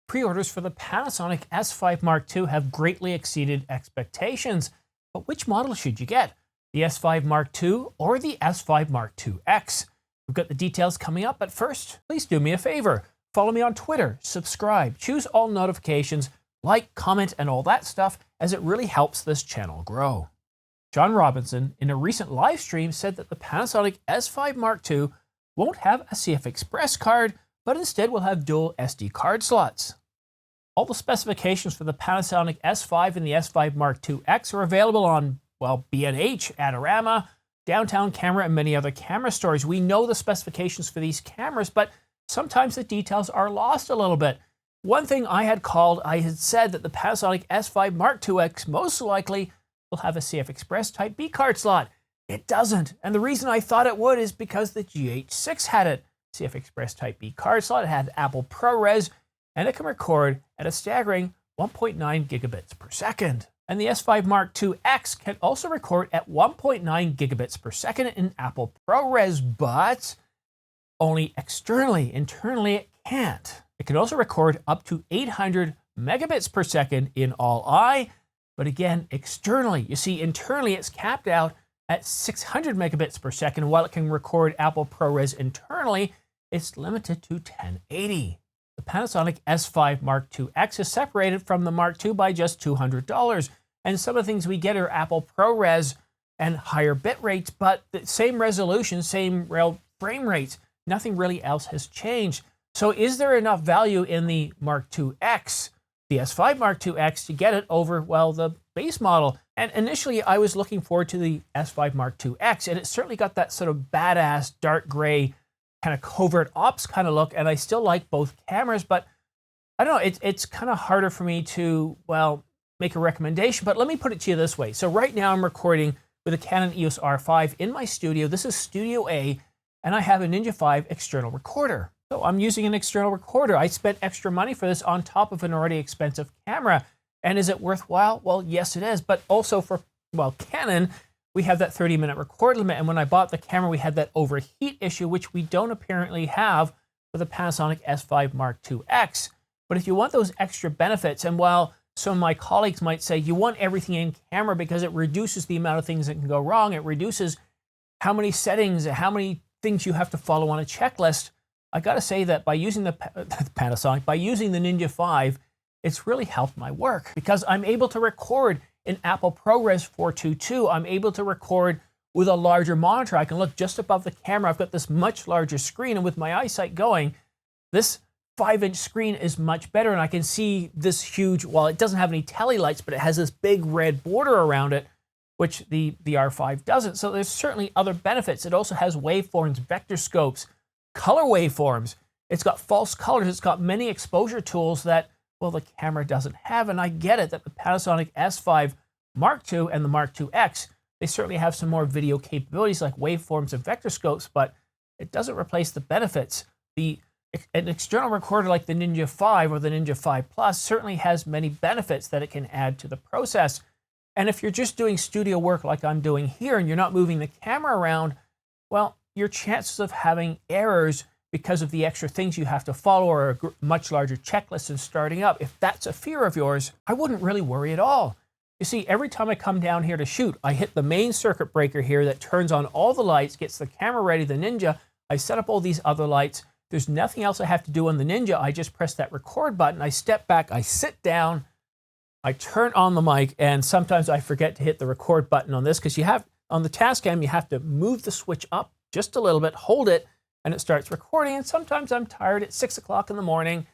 Pre-orders for the Panasonic S5 Mark II have greatly exceeded expectations. But which model should you get? The S5 Mark II or the S5 Mark IIx? We've got the details coming up, but first, please do me a favor. Follow me on Twitter, subscribe, choose all notifications, like, comment, and all that stuff, as it really helps this channel grow. John Robinson, in a recent live stream, said that the Panasonic S5 Mark II won't have a CF Express card, but instead will have dual SD card slots. All the specifications for the Panasonic S5 and the S5 Mark IIx are available on, well, B&H, Adorama, Downtown Camera, and many other camera stores. We know the specifications for these cameras, but sometimes the details are lost a little bit. One thing I had said that the Panasonic S5 Mark IIx most likely will have a CF Express Type B card slot. It doesn't, and the reason I thought it would is because the GH6 had it. CF Express Type B card slot, it had Apple ProRes, and it can record at a staggering 1.9 gigabits per second. And the S5 Mark IIx can also record at 1.9 gigabits per second in Apple ProRes, but only externally. Internally, it can't. It can also record up to 800 megabits per second in All-I, but again, externally. You see, internally, it's capped out at 600 megabits per second. While it can record Apple ProRes internally, it's limited to 1080. The Panasonic S5 Mark IIx is separated from the Mark II by just $200. And some of the things we get are Apple ProRes and higher bit rates, but the same resolution, same frame rates. Nothing really else has changed. So is there enough value in the Mark IIx, the S5 Mark IIx, to get it over, well, the base model? And initially, I was looking forward to the S5 Mark IIx, and it certainly got that sort of badass dark gray kind of covert ops kind of look, and I still like both cameras, but I don't know, it's kind of harder for me to, well, make a recommendation, but let me put it to you this way. So right now I'm recording with a Canon EOS R5 in my studio. This is Studio A, and I have a Ninja 5 external recorder. So I'm using an external recorder. I spent extra money for this on top of an already expensive camera. And is it worthwhile? Well, yes, it is. But also for, well, Canon, we have that 30-minute record limit. And when I bought the camera, we had that overheat issue, which we don't apparently have with the Panasonic S5 Mark IIx. But if you want those extra benefits, and while some of my colleagues might say you want everything in camera because it reduces the amount of things that can go wrong, it reduces how many settings, how many things you have to follow on a checklist, I got to say that by using the Panasonic, by using the Ninja 5, it's really helped my work because I'm able to record in Apple ProRes 422. I'm able to record with a larger monitor. I can look just above the camera. I've got this much larger screen, and with my eyesight going, this 5-inch screen is much better, and I can see this huge, well, it doesn't have any tele lights, but it has this big red border around it, which the R5 doesn't. So there's certainly other benefits. It also has waveforms, vector scopes, color waveforms. It's got false colors. It's got many exposure tools that, well, the camera doesn't have. And I get it that the Panasonic S5 Mark II and the Mark IIx, they certainly have some more video capabilities like waveforms and vector scopes, but it doesn't replace the benefits. An external recorder like the Ninja 5 or the Ninja 5 Plus certainly has many benefits that it can add to the process. And if you're just doing studio work like I'm doing here and you're not moving the camera around, well, your chances of having errors because of the extra things you have to follow or a much larger checklist and starting up, if that's a fear of yours, I wouldn't really worry at all. You see, every time I come down here to shoot, I hit the main circuit breaker here that turns on all the lights, gets the camera ready, the Ninja. I set up all these other lights. There's nothing else I have to do on the Ninja. I just press that record button. I step back, I sit down, I turn on the mic, and sometimes I forget to hit the record button on this because you have, on the Tascam, you have to move the switch up just a little bit, hold it, and it starts recording. And sometimes I'm tired at 6 o'clock in the morning.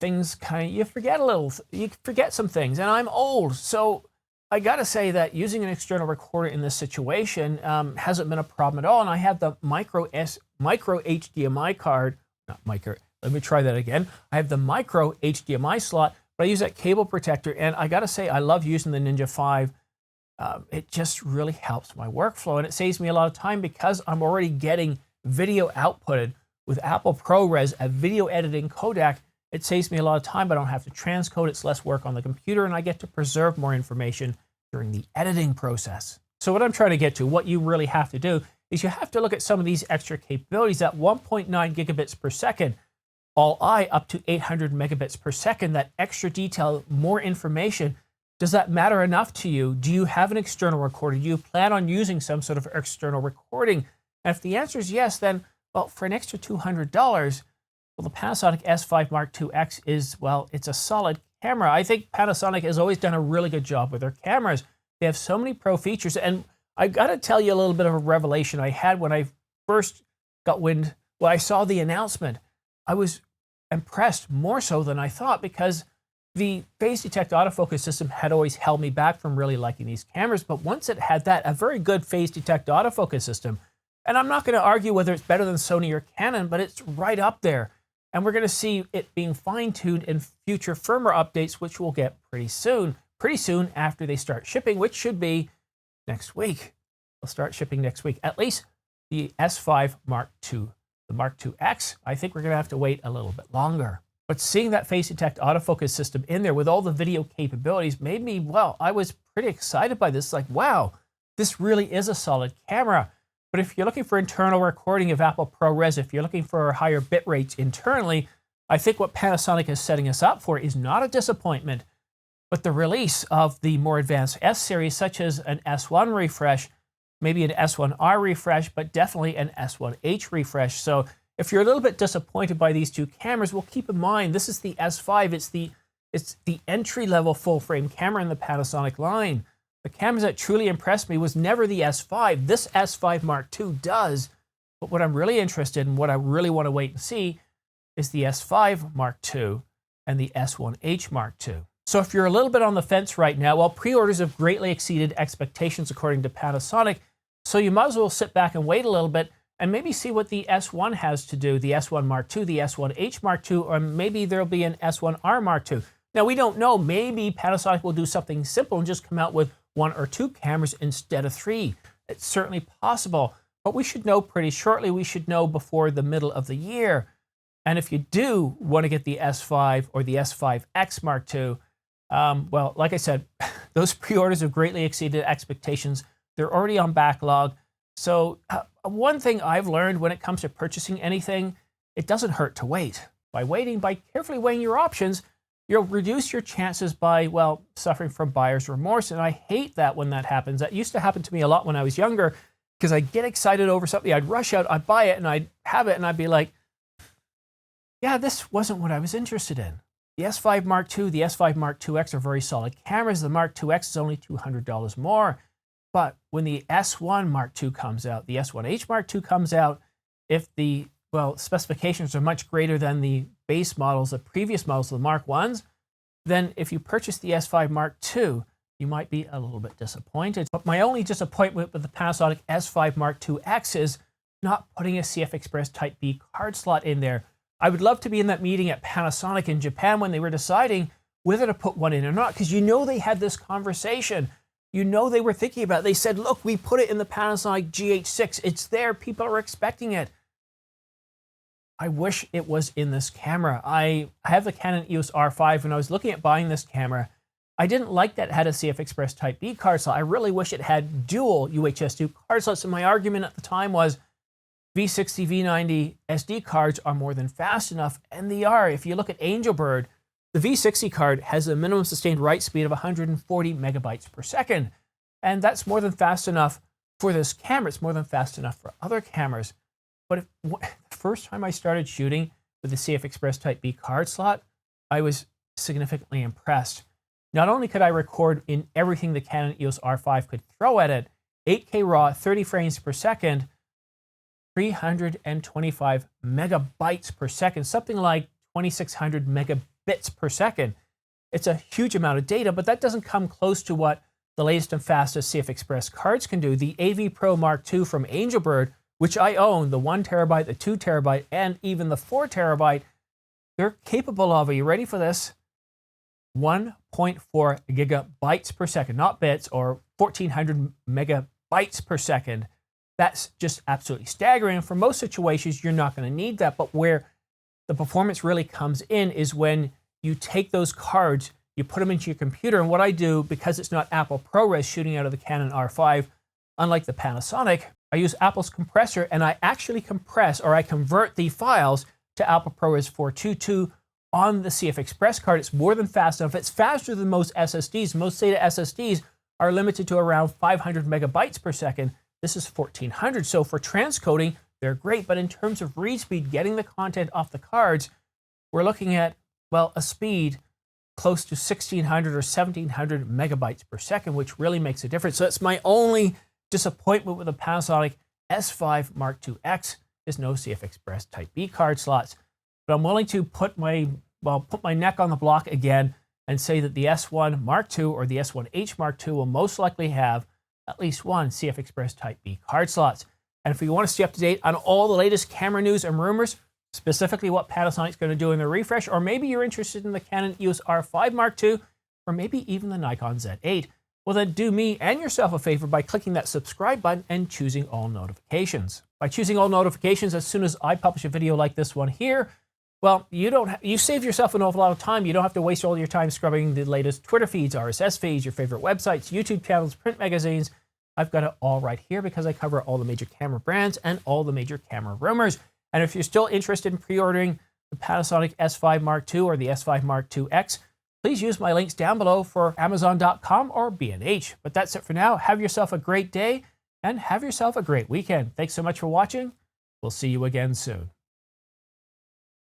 Things you forget you forget some things, and I'm old. So I gotta say that using an external recorder in this situation hasn't been a problem at all. And I have the micro HDMI card, not micro, let me try that again. I have the micro HDMI slot, but I use that cable protector, and I gotta say, I love using the Ninja 5. It just really helps my workflow, and it saves me a lot of time because I'm already getting video outputted with Apple ProRes, a video editing codec. It saves me a lot of time, but I don't have to transcode. It's less work on the computer, and I get to preserve more information during the editing process. So what I'm trying to get to, what you really have to do, is you have to look at some of these extra capabilities at 1.9 gigabits per second. all I up to 800 megabits per second. That extra detail, more information. Does that matter enough to you? Do you have an external recorder? Do you plan on using some sort of external recording? And if the answer is yes, then, well, for an extra $200, well, the Panasonic S5 Mark IIx is, well, it's a solid camera. I think Panasonic has always done a really good job with their cameras. They have so many pro features. And I got to tell you a little bit of a revelation I had when I first got wind, when I saw the announcement. I was impressed more so than I thought, because the phase detect autofocus system had always held me back from really liking these cameras. But once it had that, a very good phase detect autofocus system, and I'm not going to argue whether it's better than Sony or Canon, but it's right up there. And we're going to see it being fine-tuned in future firmware updates, which we'll get pretty soon after they start shipping, which should be next week. They'll start shipping next week, at least the S5 Mark II. The Mark IIx, I think we're going to have to wait a little bit longer. But seeing that phase detect autofocus system in there with all the video capabilities made me, well, I was pretty excited by this. Like, wow, this really is a solid camera. But if you're looking for internal recording of Apple ProRes, if you're looking for higher bit rates internally, I think what Panasonic is setting us up for is not a disappointment, but the release of the more advanced S series, such as an S1 refresh, maybe an S1R refresh, but definitely an S1H refresh. So if you're a little bit disappointed by these two cameras, well, keep in mind, this is the S5. It's the entry-level full-frame camera in the Panasonic line. The cameras that truly impressed me was never the S5. This S5 Mark II does. But what I'm really interested in, what I really want to wait and see, is the S5 Mark II and the S1H Mark II. So if you're a little bit on the fence right now, well, pre-orders have greatly exceeded expectations according to Panasonic. So you might as well sit back and wait a little bit and maybe see what the S1 has to do, the S1 Mark II, the S1H Mark II, or maybe there'll be an S1R Mark II. Now, we don't know. Maybe Panasonic will do something simple and just come out with 1 or 2 cameras instead of 3. It's certainly possible, but we should know pretty shortly. We should know before the middle of the year. And if you do want to get the S5 or the S5X Mark II, well, like I said, those pre-orders have greatly exceeded expectations. They're already on backlog. So one thing I've learned when it comes to purchasing anything, it doesn't hurt to wait. By waiting, by carefully weighing your options, you'll reduce your chances by, well, suffering from buyer's remorse. And I hate that when that happens. That used to happen to me a lot when I was younger, because I'd get excited over something. I'd rush out, I'd buy it, and I'd have it, and I'd be like, yeah, this wasn't what I was interested in. The S5 Mark II, the S5 Mark IIx are very solid cameras. The Mark IIx is only $200 more. But when the S1 Mark II comes out, the S1H Mark II comes out, if the, well, specifications are much greater than the base models, the previous models, the Mark Is, then if you purchase the S5 Mark II, you might be a little bit disappointed. But my only disappointment with the Panasonic S5 Mark IIx is not putting a CF Express Type B card slot in there. I would love to be in that meeting at Panasonic in Japan when they were deciding whether to put one in or not, because you know they had this conversation. You know they were thinking about it. They said, look, we put it in the Panasonic GH6. It's there. People are expecting it. I wish it was in this camera. I have the Canon EOS R5. When I was looking at buying this camera, I didn't like that it had a CF Express Type B card slot. I really wish it had dual UHS-2 card slots. And my argument at the time was V60, V90 SD cards are more than fast enough. And they are. If you look at Angelbird, the V60 card has a minimum sustained write speed of 140 megabytes per second. And that's more than fast enough for this camera. It's more than fast enough for other cameras. But the first time I started shooting with the CF Express Type B card slot, I was significantly impressed. Not only could I record in everything the Canon EOS R5 could throw at it, 8K RAW, 30 frames per second, 325 megabytes per second, something like 2,600 megabits per second. It's a huge amount of data, but that doesn't come close to what the latest and fastest CF Express cards can do. The AV Pro Mark II from Angelbird, which I own, the 1 terabyte, the 2 terabyte, and even the 4 terabyte, they're capable of, are you ready for this? 1.4 gigabytes per second, not bits, or 1,400 megabytes per second. That's just absolutely staggering. For most situations, you're not going to need that. But where the performance really comes in is when you take those cards, you put them into your computer. And what I do, because it's not Apple ProRes shooting out of the Canon R5, unlike the Panasonic, I use Apple's compressor, and I actually compress, or I convert the files to Apple ProRes 422 on the CF Express card. It's more than fast enough. It's faster than most SSDs. Most SATA SSDs are limited to around 500 megabytes per second. This is 1400. So for transcoding, they're great. But in terms of read speed, getting the content off the cards, we're looking at, well, a speed close to 1600 or 1700 megabytes per second, which really makes a difference. So that's my only disappointment with the Panasonic S5 Mark IIx. There's no CF Express Type B card slots. But I'm willing to put my neck on the block again and say that the S1 Mark II or the S1H Mark II will most likely have at least one CF Express Type B card slots. And if you want to stay up to date on all the latest camera news and rumors, specifically what Panasonic's going to do in the refresh, or maybe you're interested in the Canon EOS R5 Mark II, or maybe even the Nikon Z8, well then do me and yourself a favor by clicking that subscribe button and choosing all notifications. By choosing all notifications, as soon as I publish a video like this one here, well, you save yourself an awful lot of time. You don't have to waste all your time scrubbing the latest Twitter feeds, RSS feeds, your favorite websites, YouTube channels, print magazines. I've got it all right here because I cover all the major camera brands and all the major camera rumors. And if you're still interested in pre-ordering the Panasonic S5 Mark II or the S5 Mark IIx, please use my links down below for Amazon.com or B&H. But that's it for now. Have yourself a great day and have yourself a great weekend. Thanks so much for watching. We'll see you again soon.